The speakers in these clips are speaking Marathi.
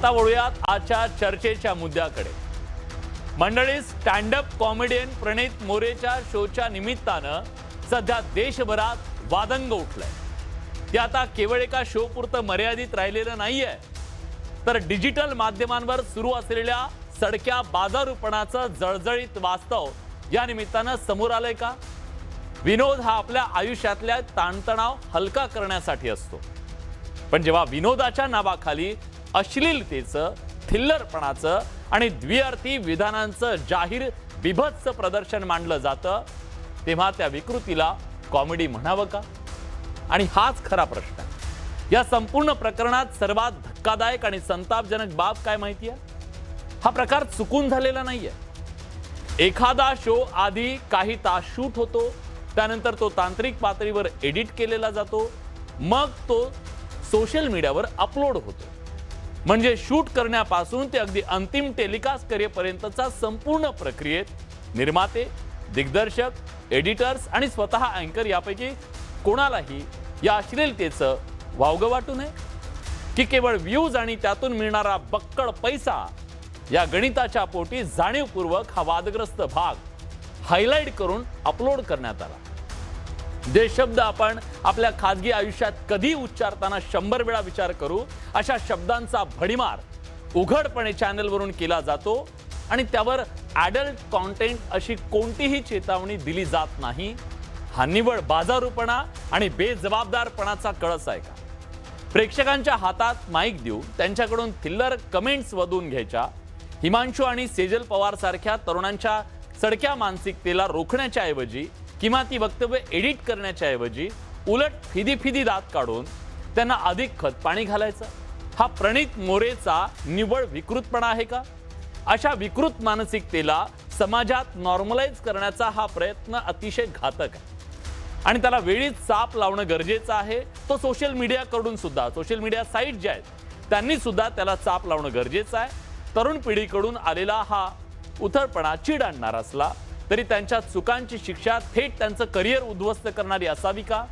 आता वळूयात आजच्या चर्चेच्या मुद्द्याकडे। मंडळी, स्टँड अप कॉमेडियन प्रणित मोरेच्या शोच्या निमित्तानं सध्या देशभरात वादंग उठलंय। ते आता केवळ एका शो पुरतं मर्यादित राहिलेलं नाहीये, तर डिजिटल माध्यमांवर सुरू असलेल्या सडक्या बाजारूपणाचं जळजळीत वास्तव या निमित्तानं समोर आलंय का? विनोद हा आपल्या आयुष्यातल्या ताणतणाव हलका करण्यासाठी असतो, पण जेव्हा विनोदाच्या नावाखाली अश्लीलतेचं, थिल्लरपणाचं आणि द्विअर्थी विधानांचं जाहीर बिभत्स प्रदर्शन मांडलं जातं, तेव्हा त्या विकृतीला कॉमेडी म्हणावं का? आणि हाच खरा प्रश्न आहे। या संपूर्ण प्रकरणात सर्वात धक्कादायक आणि संतापजनक बाब काय माहिती आहे? हा प्रकार चुकून झालेला नाहीये। एखादा शो आधी काही तास शूट होतो, त्यानंतर तो तांत्रिक पातळीवर एडिट केलेला जातो, मग तो सोशल मीडियावर अपलोड होतो। म्हणजे शूट करण्यापासून ते अगदी अंतिम टेलिकास्ट करेपर्यंतचा संपूर्ण प्रक्रियेत निर्माते, दिग्दर्शक, एडिटर्स आणि स्वतः अँकर यापैकी कोणालाही या अश्लीलतेचं वावगं वाटू नये, की केवळ व्ह्यूज आणि त्यातून मिळणारा बक्कळ पैसा या गणिताच्या पोटी जाणीवपूर्वक हा वादग्रस्त भाग हायलाइट करून अपलोड करण्यात आला। जे शब्द आपण आपल्या खाजगी आयुष्यात कधी उच्चारताना 100 वेळा विचार करू, अशा शब्दांचा भडीमार उघडपणे चॅनलवरून केला जातो आणि त्यावर ॲडल्ट कॉन्टेंट अशी कोणतीही चेतावणी दिली जात नाही। हा निव्वळ बाजारूपणा आणि बेजबाबदारपणाचा कळस आहे का? प्रेक्षकांच्या हातात माईक देऊ त्यांच्याकडून थिल्लर कमेंट्स वधून घ्यायच्या, हिमांशू आणि सेजल पवार सारख्या तरुणांच्या सडक्या मानसिकतेला रोखण्याच्या ऐवजी किंवा ती वक्तव्य एडिट करण्याच्या ऐवजी उलट फिदी दात काढून त्यांना अधिक खतपाणी घालायचं, हा प्रणित मोरेचा निव्वळ विकृतपणा आहे का? अशा विकृत मानसिकतेला समाजात नॉर्मलाइज करण्याचा हा प्रयत्न अतिशय घातक आहे आणि त्याला वेळीच चाप लावणं गरजेचं आहे। तो सोशल मीडियाकडून सुद्धा, सोशल मीडिया साईट ज्या आहेत त्यांनी सुद्धा त्याला चाप लावणं गरजेचं आहे। तरुण पिढीकडून आलेला हा उथळपणा चीड आणणारा असला तरी त्यांच्या चुकांची शिक्षा थेट त्यांचं करिअर उद्ध्वस्त करणारी असावी का?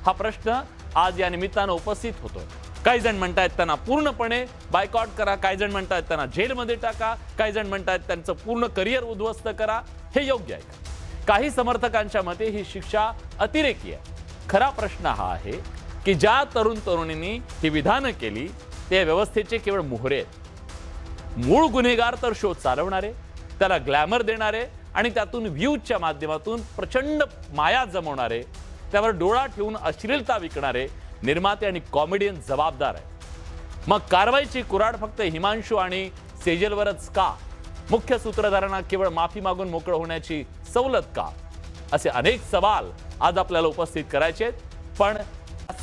हा प्रश्न आज या निमित्तानं उपस्थित होतोय। काही जण म्हणतात त्यांना पूर्णपणे बायकॉट करा, काही जण म्हणतात त्यांना जेलमध्ये टाका, काही जण म्हणतात त्यांचं पूर्ण करिअर उद्ध्वस्त करा। हे योग्य आहे का? काही समर्थकांच्या मते ही शिक्षा अतिरेकी आहे। खरा प्रश्न हा आहे की ज्या तरुण तरुणींनी ही विधानं केली ते व्यवस्थेचे केवळ मोहरे आहेत। मूळ गुन्हेगार तर शो चालवणारे, त्याला ग्लॅमर देणारे आणि त्यातून व्ह्यूजच्या माध्यमातून प्रचंड माया जमवणारे, त्यावर डोळा ठेवून अश्लीलता विकणारे निर्माते आणि कॉमेडियन जबाबदार आहे। मग कारवाईची कुऱ्हाड फक्त हिमांशू आणि सेजलवरच का? मुख्य सूत्रधारांना केवळ माफी मागून मोकळं होण्याची सवलत का? असे अनेक सवाल आज आपल्याला उपस्थित करायचे आहेत। पण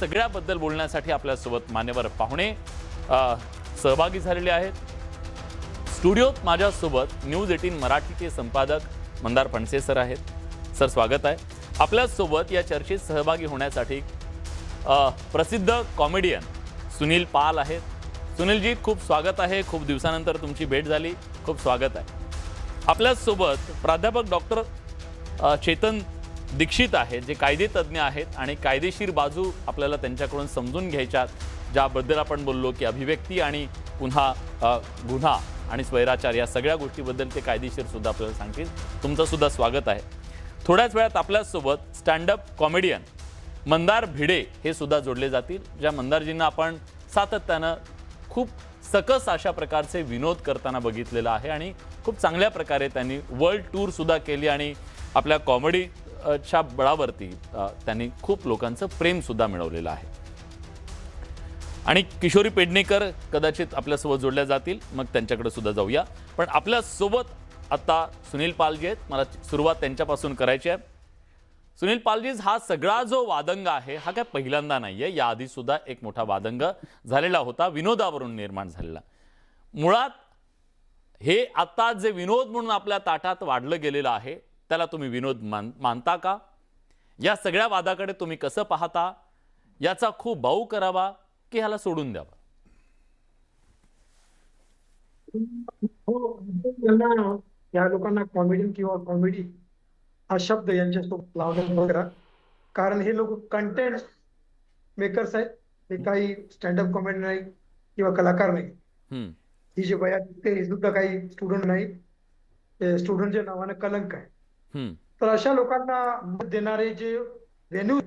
सगळ्याबद्दल बोलण्यासाठी आपल्यासोबत मान्यवर पाहुणे सहभागी झालेले आहेत। स्टुडिओत माझ्यासोबत न्यूज 18 मराठीचे संपादक मंदार फणसे सर आहेत। सर, स्वागत आहे आपल्यासोबत। या चर्चेत सहभागी होण्यासाठी प्रसिद्ध कॉमेडियन सुनील पाल आहेत। सुनीलजी, खूप स्वागत आहे। खूप दिवसानंतर तुमची भेट झाली, खूप स्वागत आहे। आपल्यासोबत प्राध्यापक डॉक्टर चेतन दीक्षित आहेत, जे कायदे तज्ज्ञ आहेत आणि कायदेशीर बाजू आपल्याला त्यांच्याकडून समजून घ्यायच्या, ज्याबद्दल आपण बोललो की अभिव्यक्ती आणि पुन्हा गुन्हा आणि स्वैराचार या सगळ्या गोष्टीबद्दल ते कायदेशीर सुद्धा आपल्याला सांगतील। तुमचं सुद्धा स्वागत आहे। थोड्याच वेळात आपल्यासोबत stand up comedian Mandar Bhide हे सुद्धा जोडले जातील, ज्या मंदारजींना आपण सातत्यानं खूप सकस अशा प्रकारचे विनोद करताना बघितलेला आहे आणि खूप चांगल्या प्रकारे त्यांनी वर्ल्ड टूर सुद्धा केली आणि आपल्या कॉमेडीच्या बळावरती त्यांनी खूप लोकांचं प्रेम सुद्धा मिळवलेलं आहे। आणि किशोरी पेडणेकर कदाचित आपल्यासोबत जोडल्या जातील, मग त्यांच्याकडे सुद्धा जाऊया। पण आपल्यासोबत आता सुनील पालजी आहेत। मला सुरुवात त्यांच्यापासून करायची आहे। सुनील पालजी, हा सगळा जो वादंग आहे हा काय पहिल्यांदा नाहीये, याआधी सुद्धा एक मोठा वादंग झालेला होता, विनोदावरून निर्माण झालेला। मुळात हे आता जे विनोद म्हणून आपल्या ताटात वाढलं गेलेलं आहे त्याला तुम्ही विनोद मानता का? या सगळ्या वादाकडे तुम्ही कसं पाहता? याचा खूप भाऊ करावा की ह्याला सोडून द्यावा? हो, या लोकांना कॉमेडी किंवा कॉमेडी हा शब्द यांच्यासोबत लावण्यात वगैरे, कारण हे लोक कंटेंट मेकर्स आहेत, हे काही स्टँडअप कॉमेडी नाही किंवा कलाकार नाही। ही जी वयात दिसते हे सुद्धा काही स्टुडंट नाही, स्टुडंटच्या नावाने कलंक आहे. हम्म. तर अशा लोकांना मत देणारे जे व्हेन्यू,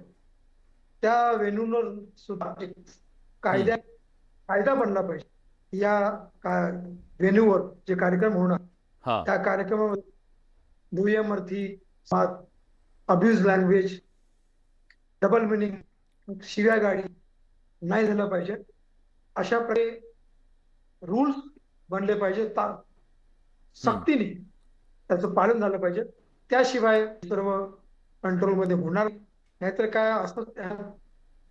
त्या व्हेन्यूवर सुद्धा एक हम्म. कायदा बनला पाहिजे. या व्हेन्यूवर जे कार्यक्रम होणार हा. त्या कार्यक्रमामध्ये दुय्यम अर्थी, अब्यूज लँग्वेज, डबल मिनिंग, शिव्या गाडी नाही झालं पाहिजे. अशा प्रकारे रूल्स बनले पाहिजे, सक्तीने त्याचं पालन झालं पाहिजे. त्याशिवाय सर्व कंट्रोलमध्ये होणार नाही. नाहीतर काय असं,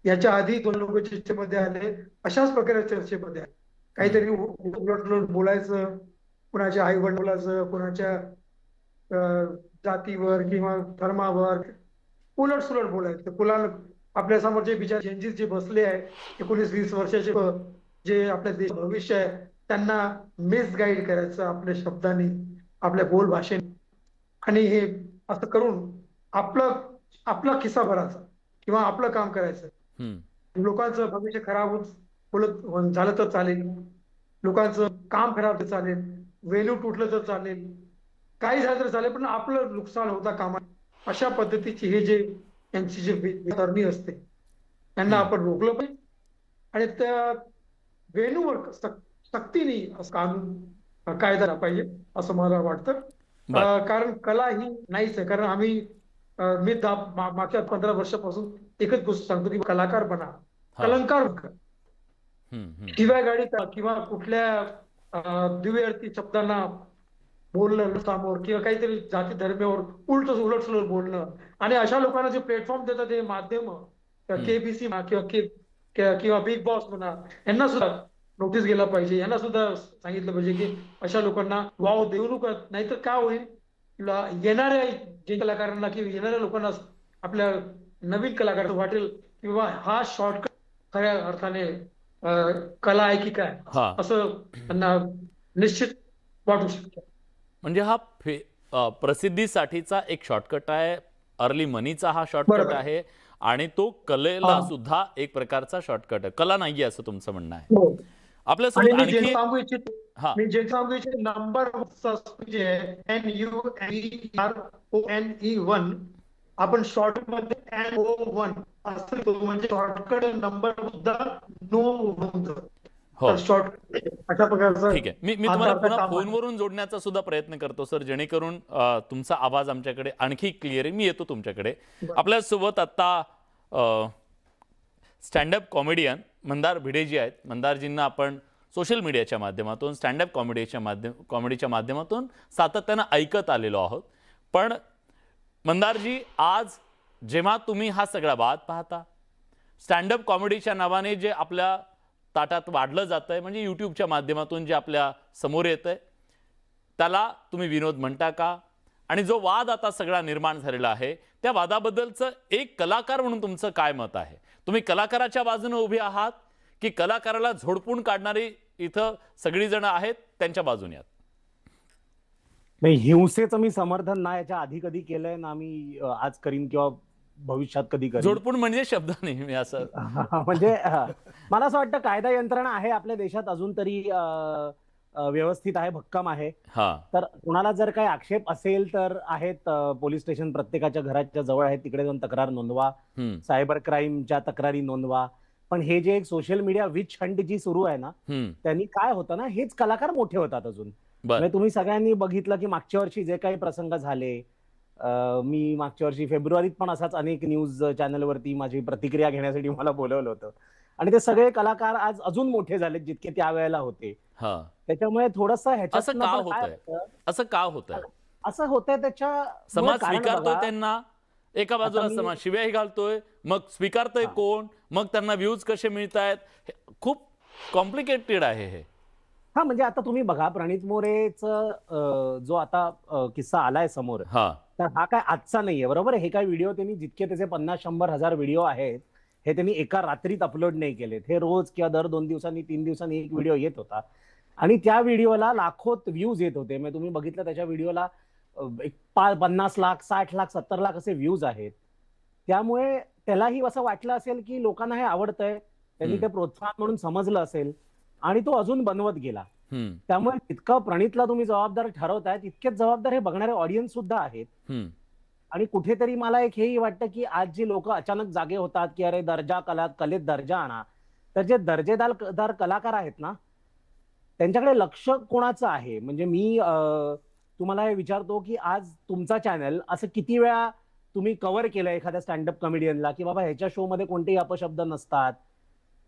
याच्या आधी 2 लोक चर्चेमध्ये आले, अशाच प्रकारे चर्चेमध्ये आले, काहीतरी उलट बोलायचं, कुणाच्या आई वडिलाचं, कुणाच्या जातीवर किंवा धर्मावर उलट सुलट बोलायचं. कुणाला आपल्या समोरचे बिचार चेंजेस जे बसले आहे 19-20 वर्षाचे, जे आपल्या देश भविष्य आहे, त्यांना मिसगाईड करायचं आपल्या शब्दांनी, आपल्या बोल भाषेने. आणि हे असं करून आपला खिस्सा भरायचा किंवा आपलं काम करायचं. लोकांचं भविष्य खराब झालं तर चालेल, लोकांचं काम खराब तर चालेल, व्हॅल्यू तुटलं तर चालेल, काही झालं तर चालेल, पण आपलं नुकसान होता कामा. अशा पद्धतीची हे जे यांची जी वितरणी असते त्यांना आपण रोखलं पाहिजे. आणि त्या व्हेन्यूवर सक्तीने कानून कायदा पाहिजे असं मला वाटतं. कारण कला ही नाहीच आहे. कारण मी मागच्या 15 वर्षापासून एकच गोष्ट सांगतो की कलाकार बना, कलंकार बना. शिव्या गाडी किंवा कुठल्या दिव्यार्थी शब्दांना बोलणं समोर, किंवा काहीतरी जाती धर्मावर उलट सुलट बोलणं, आणि अशा लोकांना जे प्लॅटफॉर्म देतात ते माध्यम, केबीसी किंवा बिग बॉस म्हणा, यांना सुद्धा नोटीस गेला पाहिजे. यांना सुद्धा सांगितलं पाहिजे की अशा लोकांना वाव देऊ नका. नाहीतर काय होईल, येणाऱ्या जे कलाकारांना किंवा येणाऱ्या लोकांना, आपल्या नवीन कलाकारांना वाटेल की बाबा हा शॉर्टकट खऱ्या अर्थाने कला आहे की काय, असं त्यांना निश्चित वाटू शकतं. म्हणजे हा प्रसिद्धीसाठीचा एक शॉर्टकट आहे, अर्ली मनीचा हा शॉर्टकट आहे, आणि तो कलेला सुद्धा एक प्रकारचा शॉर्टकट आहे. कला नाहीये असं तुमचं म्हणणं आहे. आपल्यासोबत आणखी सांगू इच्छित नंबर जे NUMBERONE, आपण शॉर्ट मध्ये NO1 असतो, म्हणजे शॉर्टकट नंबर सुद्धा नो होतं. अशा प्रकारचं. ठीक आहे, मी तुम्हाला पुन्हा फोनवरून जोडण्याचा सुद्धा प्रयत्न करतो सर, जेणेकरून तुमचा आवाज आमच्याकडे आणखी क्लिअर आहे. मी येतो तुमच्याकडे. आपल्यासोबत आता स्टँडअप कॉमेडियन मंदार भिडेजी आहेत. मंदारजींना आपण सोशल मीडियाच्या माध्यमातून, स्टँडअप कॉमेडीच्या माध्यमातून सातत्यानं ऐकत आलेलो आहोत. पण मंदारजी, आज जेव्हा तुम्ही हा सगळा वाद पाहता, स्टँडअप कॉमेडीच्या नावाने जे आपल्या ताटात वाढलं जातंय, म्हणजे यूट्यूबच्या माध्यमातून जे आपल्या समोर येतंय, त्याला तुम्ही विनोद म्हणता का? आणि जो वाद आता सगळा निर्माण झालेला आहे, त्या वादाबद्दलचं एक कलाकार म्हणून तुमचं काय मत आहे? तुम्ही कलाकाराच्या बाजूने उभे आहात की कलाकाराला झोडपून काढणारी इथं सगळी जण आहेत त्यांच्या बाजूने आहात? नाही, हिंसेचं मी समर्थन ना याच्या आधी कधी केलंय ना मी आज करीन किंवा भविष्यात कधी करीन. झोडपून म्हणजे शब्द नाही मी असं म्हणजे मला असं वाटतं कायदा यंत्रणा आहे आपल्या देशात अजून तरी व्यवस्थित आहे, भक्कम आहे. तर कुणाला जर काही आक्षेप असेल तर आहेत पोलीस स्टेशन प्रत्येकाच्या घराच्या जवळ आहेत, तिकडे जाऊन तक्रार नोंदवा, सायबर क्राईमच्या तक्रारी नोंदवा. पण हे जे एक सोशल मीडिया विच हंट जी सुरू आहे ना, त्यांनी काय होतं ना, हेच कलाकार मोठे होतात अजून. म्हणजे तुम्ही सगळ्यांनी बघितलं की मागच्या वर्षी जे काही प्रसंग झाले, मी मागच्या वर्षी फेब्रुवारीत पण असाच अनेक न्यूज चॅनलवरती माझी प्रतिक्रिया घेण्यासाठी मला बोलवलं होतं, आणि ते सगळे कलाकार आज अजून मोठे झालेत जितके त्यावेळेला होते. त्याच्यामुळे थोडस असं का होतंय असं होतंय त्याच्या समाज स्वीकारतोय त्यांना, एका बाजूला समाज शिव्याही घालतोय, मग स्वीकारतोय कोण, मग त्यांना व्ह्यूज कसे मिळतायत, खूप कॉम्प्लिकेटेड आहे हे. हा, म्हणजे आता तुम्ही बघा, प्रणित मोरेचं जो आता किस्सा आलाय समोर, तर हा काय आजचा नाहीये, बरोबर. हे काय व्हिडिओ त्यांनी जितके त्याचे 50-100,000 व्हिडिओ आहेत, हे त्यांनी एका रात्रीत अपलोड नाही केलेत. हे रोज किंवा दर 2 दिवसांनी 3 दिवसांनी एक व्हिडिओ येत होता, आणि त्या व्हिडिओला लाखोत व्ह्यूज येत होते. म्हणजे तुम्ही बघितलं त्याच्या व्हिडिओला 50 लाख, 60 लाख, 70 लाख असे व्ह्यूज आहेत. त्यामुळे त्यालाही असं वाटलं असेल की लोकांना हे आवडतंय, त्यांनी ते प्रोत्साहन म्हणून समजलं असेल, आणि तो अजून बनवत गेला. त्यामुळे जितकं प्रणितला तुम्ही जबाबदार ठरवताय तितकेच जबाबदार हे बघणारे ऑडियन्स सुद्धा आहेत. आणि कुठेतरी मला एक हेही वाटतं की आज जी लोक अचानक जागे होतात की अरे कलेत दर्जा आणा, तर जे दर्जेदार कलाकार आहेत ना त्यांच्याकडे लक्ष कोणाचं आहे? म्हणजे मी तुम्हाला हे विचारतो की आज तुमचा चॅनल असं किती वेळा तुम्ही कव्हर केलं एखाद्या स्टँडअप कॉमेडियनला की बाबा ह्याच्या शो मध्ये कोणतेही अपशब्द नसतात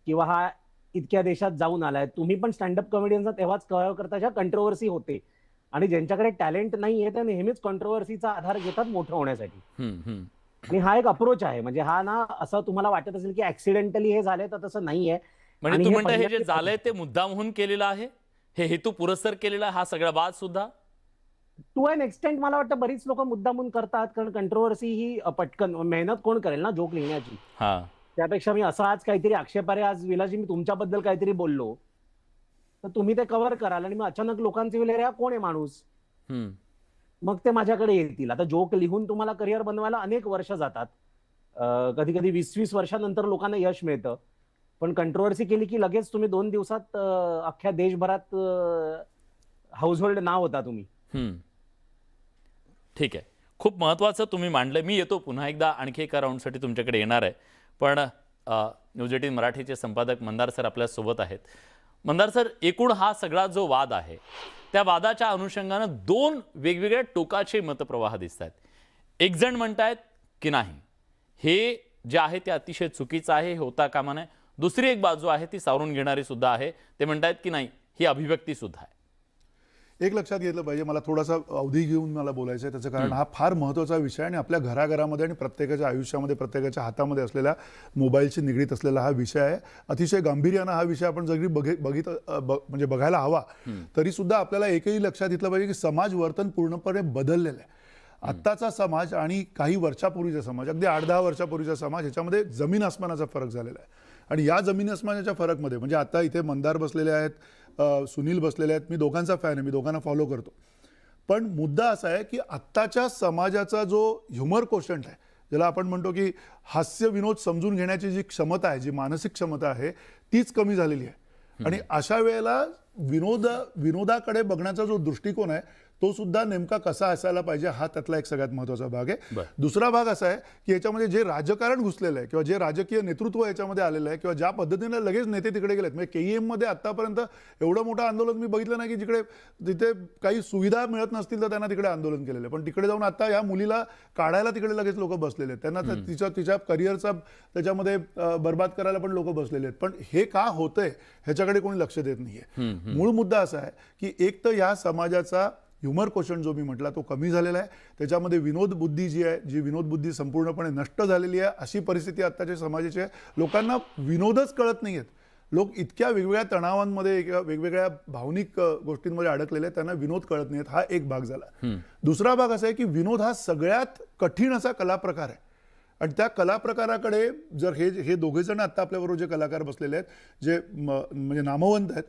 किंवा हा इतक्या देशात जाऊन आलाय. तुम्ही पण स्टँडअप कॉमेडियनचा तेव्हाच कव्हर करता ज्या कंट्रोव्हर्सी होते, आणि ज्यांच्याकडे टॅलेंट नाहीये ते नेहमीच कंट्रोव्हर्सीचा आधार घेतात मोठं होण्यासाठी. आणि हा एक अप्रोच आहे. म्हणजे हा ना असं तुम्हाला वाटत असेल की ऍक्सिडेंटली हे झाले, तर तसं नाहीये. म्हणजे तू म्हणता हे जे झालंय ते मुद्दामहून केलेलं आहे, हे हेतू पुरस्सर केलेला हा सगळा वाद सुद्धा टू एन एक्सटेंट मला वाटतं बरीच लोक मुद्दामून करतात, कारण कंट्रोव्हर्सी ही पटकन मेहनत कोण करेल ना जोक लिहिण्याची. त्यापेक्षा मी असं आज काहीतरी आक्षेपार्ह आज विलाजी मी तुमच्याबद्दल काहीतरी बोललो तर तुम्ही ते कव्हर कराल आणि मग अचानक लोकांचे विले रे कोण आहे माणूस, मग ते माझ्याकडे येतील. आता जोक लिहून तुम्हाला करिअर बनवायला अनेक वर्ष जातात, कधी कधी 20-20 वर्षानंतर लोकांना यश मिळतं. पण कंट्रोव्हर्सी केली की लगेच तुम्ही 2 दिवसात अख्ख्या देशभरात हाऊसहोल्ड नाव होता तुम्ही. ठीक आहे, खूप महत्त्वाचं तुम्ही मांडलं. मी येतो पुन्हा एकदा आणखी एका राऊंडसाठी तुमच्याकडे येणार आहे, पण न्यूज 18 मराठीचे संपादक मंदार सर आपल्या सोबत आहेत. मंदार सर, एकूण हा सगळा जो वाद आहे त्या वादाच्या अनुषंगानं 2 वेगवेगळ्या टोकाचे मतप्रवाह दिसत आहेत. एक जण म्हणतायत की नाही हे जे आहे ते अतिशय चुकीचं आहे, हे होता कामा नये. दुसरी एक बाजू आहे ती सावरून घेणारी सुद्धा आहे, ते म्हणतायत की नाही ही अभिव्यक्ती सुद्धा आहे. एक लक्षात घेतलं पाहिजे, मला थोडासा अवधी घेऊन मला बोलायचं आहे. त्याचं कारण हा फार महत्त्वाचा विषय आहे आणि आपल्या घराघरामध्ये आणि प्रत्येकाच्या आयुष्यामध्ये प्रत्येकाच्या हातामध्ये असलेल्या मोबाईलशी निगडीत असलेला हा विषय आहे. अतिशय गांभीर्यानं हा विषय आपण जरी म्हणजे बघायला हवा, तरी सुद्धा आपल्याला एकही लक्षात घेतलं पाहिजे की समाज वर्तन पूर्णपणे बदललेलं आहे. आत्ताचा समाज आणि काही वर्षापूर्वीचा समाज, अगदी 8-10 वर्षापूर्वीचा समाज, ह्याच्यामध्ये जमीन आसमानाचा फरक झालेला आहे. आणि या जमीन आसमानाच्या फरकमध्ये म्हणजे आता इथे मंदार बसलेले आहेत, सुनील बसलेले आहेत, मी दोघांचा फॅन आहे, मी दोघांना फॉलो करतो. पण मुद्दा असा आहे की आत्ताच्या समाजाचा जो ह्युमर कोशंट आहे, ज्याला आपण म्हणतो की हास्य विनोद समजून घेण्याची जी क्षमता आहे, जी मानसिक क्षमता आहे, तीच कमी झालेली आहे. आणि अशा वेळेला विनोदाकडे बघण्याचा जो दृष्टिकोन आहे तो सुद्धा नेमका कसा असायला पाहिजे हा त्यातला एक सगळ्यात महत्त्वाचा भाग आहे. दुसरा भाग असा आहे की याच्यामध्ये जे राजकारण घुसलेलं आहे किंवा जे राजकीय नेतृत्व याच्यामध्ये आलेलं आहे किंवा ज्या पद्धतीने लगेच नेते तिकडे गेलेत, म्हणजे KEM मध्ये आतापर्यंत एवढं मोठं आंदोलन मी बघितलं नाही की तिथे काही सुविधा मिळत नसतील तर त्यांना तिकडे आंदोलन केलेलं आहे. पण तिकडे जाऊन आता या मुलीला काढायला तिकडे लगेच लोक बसलेले आहेत, त्यांना तिच्या करिअरचा त्याच्यामध्ये बर्बाद करायला पण लोक बसलेले आहेत. पण हे का होतंय ह्याच्याकडे कोणी लक्ष देत नाहीये. मूळ मुद्दा असा आहे की एक तर या समाजाचा ह्युमर क्वेश्चन जो मी म्हटला तो कमी झालेला आहे. त्याच्यामध्ये विनोद बुद्धी जी आहे, जी विनोद बुद्धी संपूर्णपणे नष्ट झालेली आहे. अशी परिस्थिती आत्ताच्या समाजाची आहे. लोकांना विनोदच कळत नाही आहेत. लोक इतक्या वेगवेगळ्या तणावांमध्ये किंवा वेगवेगळ्या भावनिक गोष्टींमध्ये अडकलेले आहेत, त्यांना विनोद कळत नाहीत. हा एक भाग झाला. दुसरा भाग असा आहे की विनोद हा सगळ्यात कठीण असा कलाप्रकार आहे. आणि त्या कलाप्रकाराकडे जर हे दोघे जण आत्ता आपल्याबरोबर जे कलाकार बसलेले आहेत, जे म्हणजे नामवंत आहेत,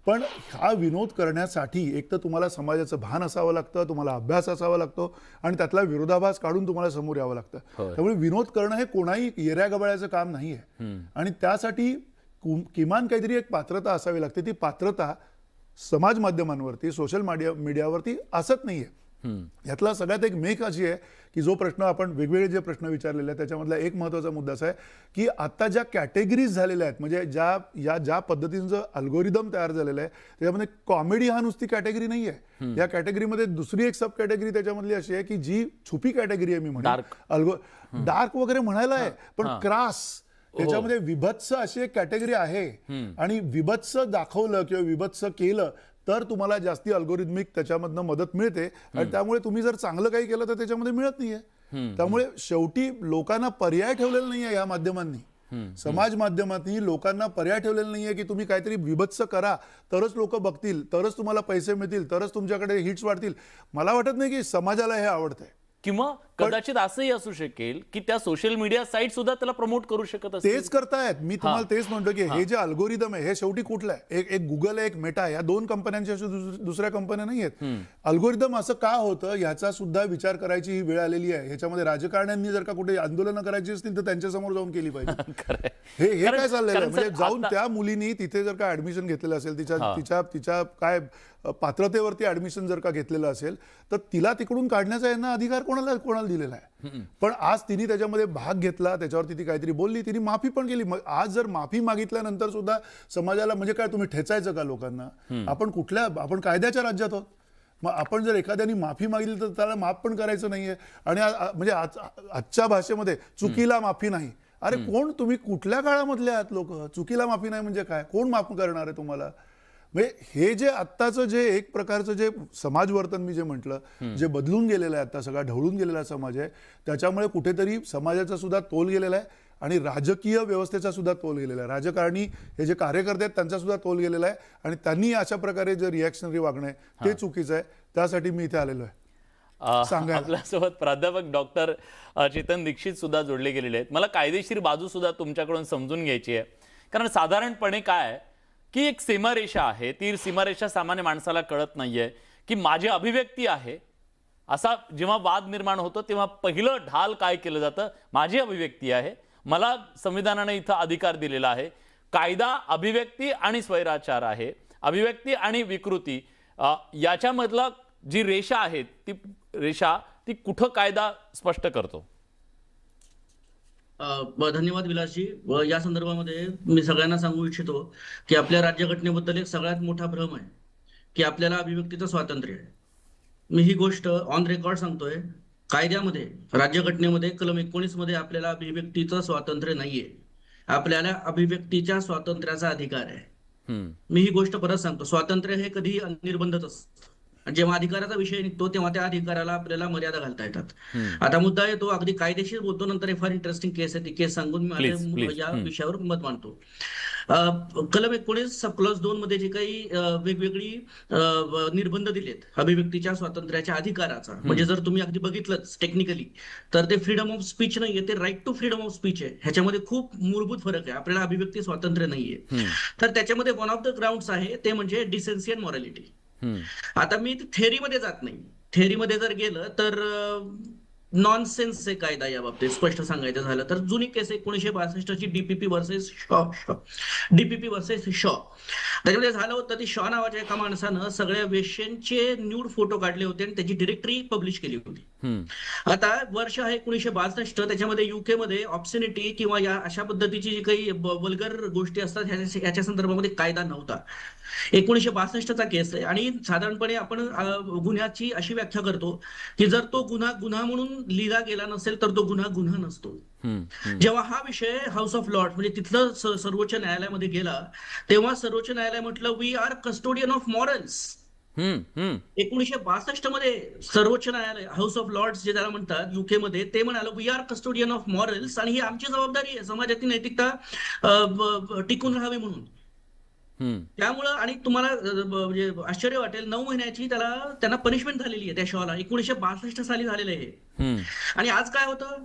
पण हा विनोद करण्यासाठी एक तर तुम्हाला समाजाचं भान असावं लागतं, तुम्हाला अभ्यास असावा लागतो आणि त्यातला विरोधाभास काढून तुम्हाला समोर यावं लागतं. त्यामुळे विनोद करणं हे कोणाही येऱ्या गबाळ्याचं काम नाही आहे. आणि त्यासाठी किमान काहीतरी एक पात्रता असावी लागते. ती पात्रता समाज माध्यमांवरती, सोशल मीडियावरती असत नाहीये. यातला सगळ्यात एक मेक अशी आहे की जो प्रश्न आपण वेगवेगळे जे प्रश्न विचारलेले आहेत त्याच्यामधला एक महत्त्वाचा मुद्दा असा आहे की आता ज्या कॅटेगरीज झालेल्या आहेत, म्हणजे ज्या पद्धतीचं अल्गोरिदम तयार झालेलं आहे, त्याच्यामध्ये कॉमेडी हा नुसती कॅटेगरी नाही आहे. या कॅटेगरीमध्ये दुसरी एक सब कॅटेगरी त्याच्यामधली अशी आहे की जी छुपी कॅटेगरी आहे, मी म्हणतो डार्क वगैरे म्हणायला आहे, पण क्रास त्याच्यामध्ये विभत्स अशी एक कॅटेगरी आहे. आणि विभत्स दाखवलं किंवा विभत्स केलं तर तुम्हाला जास्ती अल्गोरिदमिक त्याच्यामधनं मदत मिळते. आणि त्यामुळे तुम्ही जर चांगलं काही केलं तर त्याच्यामध्ये मिळत नाहीये. त्यामुळे शेवटी लोकांना पर्याय ठेवलेला नाहीये या माध्यमांनी, समाज माध्यमांनी लोकांना पर्याय ठेवलेला नाहीये की तुम्ही काहीतरी विभत्स करा तरच लोक बघतील, तरच तुम्हाला पैसे मिळतील, तरच तुमच्याकडे हिट्स वाढतील. मला वाटत नाही की समाजाला हे आवडतंय. किंवा कदाचित असंही असू शकेल की त्या सोशल मीडिया साईट सुद्धा त्याला प्रमोट करू शकत असतील. तेच करतायत. मी तुम्हाला तेच म्हणतो की हे जे अल्गोरिदम आहे हे शेवटी कुठलं आहे? एक गुगल आहे, एक मेटा आहे, या दोन कंपन्यांच्या दुसऱ्या कंपन्या नाही आहेत. अल्गोरिदम असं का होतं याचा सुद्धा विचार करायची ही वेळ आलेली आहे. ह्याच्यामध्ये राजकारण्यांनी जर का कुठे आंदोलनं करायची असतील तर त्यांच्या समोर जाऊन केली पाहिजे. हे काय चाललेलं आहे? म्हणजे जाऊन त्या मुलीनी तिथे जर का ऍडमिशन घेतलेलं असेल, तिच्या काय पात्रतेवरती ऍडमिशन जर का घेतलेलं असेल तर तिला तिकडून काढण्याचा यांना अधिकार कोणाला दिलेला आहे. पण आज तिने त्याच्यामध्ये भाग घेतला, त्याच्यावरती ती काहीतरी बोलली, तिने माफी पण केली. मग आज जर माफी मागितल्यानंतर सुद्धा समाजाला म्हणजे काय तुम्ही ठेचायचं का लोकांना? आपण कायद्याच्या राज्यात आहोत. मग आपण जर एखाद्याने माफी मागितली तर त्याला माफ पण करायचं नाहीये. आणि म्हणजे आजच्या भाषेमध्ये चुकीला माफी नाही. अरे कोण तुम्ही कुठल्या काळामधले आहात लोक? चुकीला माफी नाही म्हणजे काय? कोण माफ करणार आहे तुम्हाला? म्हणजे हे जे आत्ताचं जे एक प्रकारचं जे समाज वर्तन मी जे म्हटलं जे बदलून गेलेलं आहे, आता सगळा ढवळून गेलेला समाज आहे, त्याच्यामुळे कुठेतरी समाजाचा सुद्धा तोल गेलेला आहे आणि राजकीय व्यवस्थेचा सुद्धा तोल गेलेला आहे. राजकारणी हे जे कार्यकर्ते आहेत त्यांचा सुद्धा तोल गेलेला आहे आणि त्यांनी अशा प्रकारे जे रिॲक्शनरी वागणं आहे ते चुकीचं आहे. त्यासाठी मी इथे आलेलो आहे सांगायला. आपल्यासोबत प्राध्यापक डॉक्टर चेतन दीक्षित सुद्धा जोडले गेलेले आहेत. मला कायदेशीर बाजू सुद्धा तुमच्याकडून समजून घ्यायची आहे. कारण साधारणपणे काय आहे की एक सीमारेषा आहे, ती सीमारेषा सामान्य माणसाला कळत नाहीये की माझी अभिव्यक्ती आहे असा जेव्हा वाद निर्माण होतो तेव्हा पहिलं ढाल काय केलं जातं? माझी अभिव्यक्ती आहे, मला संविधानाने इथं अधिकार दिलेला आहे. कायदा अभिव्यक्ती आणि स्वैराचार आहे. अभिव्यक्ती आणि विकृती याच्यामधला जी रेषा आहे ती कुठं कायदा स्पष्ट करतो? धन्यवाद विलासजी. या संदर्भामध्ये मी सगळ्यांना सांगू इच्छितो की आपल्या राज्यघटनेबद्दल एक सगळ्यात मोठा भ्रम आहे की आपल्याला अभिव्यक्तीचं स्वातंत्र्य आहे. मी ही गोष्ट ऑन रेकॉर्ड सांगतोय. कायद्यामध्ये, राज्यघटनेमध्ये कलम 19 मध्ये आपल्याला अभिव्यक्तीचं स्वातंत्र्य नाहीये. आपल्याला अभिव्यक्तीच्या स्वातंत्र्याचा अधिकार आहे. मी ही गोष्ट परत सांगतो, स्वातंत्र्य हे कधी निर्बंधच असतं. जेव्हा अधिकाराचा विषय निघतो तेव्हा त्या अधिकाराला आपल्याला मर्यादा घालता येतात. आता मुद्दा येतो, अगदी कायदेशीर बोलतो, नंतर एक फार इंटरेस्टिंग केस आहे, ती केस सांगून मी या विषयावर मत मांडतो. कलम 19+2 मध्ये जे काही वेगवेगळी निर्बंध दिलेत अभिव्यक्तीच्या स्वातंत्र्याच्या अधिकाराचा, म्हणजे जर तुम्ही अगदी बघितलंच टेक्निकली तर ते फ्रीडम ऑफ स्पीच नाहीये, ते right to freedom of speech आहे. ह्याच्यामध्ये खूप मूलभूत फरक आहे. आपल्याला अभिव्यक्ती स्वातंत्र्य नाहीये. तर त्याच्यामध्ये वन ऑफ द ग्राउंड्स आहे ते म्हणजे डिसेन्सी अँड मॉरॅलिटी. आता मी थेअरीमध्ये जात नाही. थेअरीमध्ये जर गेलं तर नॉनसेन्स आहे कायदा या बाबतीत. स्पष्ट सांगायचं झालं तर जुनी केस 1962 ची डीपीपी वर्सेस शॉ. त्याच्यामध्ये झालं होतं, ती शॉ नावाच्या एका माणसानं सगळ्या वेश्यांचे न्यूड फोटो काढले होते आणि त्याची डिरेक्टरी पब्लिश केली होती. आता वर्ष आहे 1962. त्याच्यामध्ये युके मध्ये ऑब्सिनिटी किंवा या अशा पद्धतीची जी काही वल्गर गोष्टी असतात ह्याच्या संदर्भामध्ये कायदा नव्हता. 1962चा केस आहे आणि साधारणपणे आपण गुन्ह्याची अशी व्याख्या करतो की जर तो गुन्हा म्हणून लिहिला गेला नसेल तर तो गुन्हा नसतो. जेव्हा हा विषय हाऊस ऑफ लॉर्ड म्हणजे तिथलं सर्वोच्च न्यायालयामध्ये गेला तेव्हा सर्वोच्च न्यायालय म्हटलं we are custodian of morals. 1962 मध्ये सर्वोच्च न्यायालय हाऊस ऑफ लॉर्ड्स जे त्याला म्हणतात युके मध्ये, ते म्हणालं we are custodian of morals आणि ही आमची जबाबदारी आहे समाजातील नैतिकता टिकून राहावी म्हणून. त्यामुळं आणि तुम्हाला म्हणजे आश्चर्य वाटेल 9 महिन्याची त्यांना पनिशमेंट झालेली आहे त्या शॉला. 1962 साली झालेलं आहे. आणि आज काय होतं,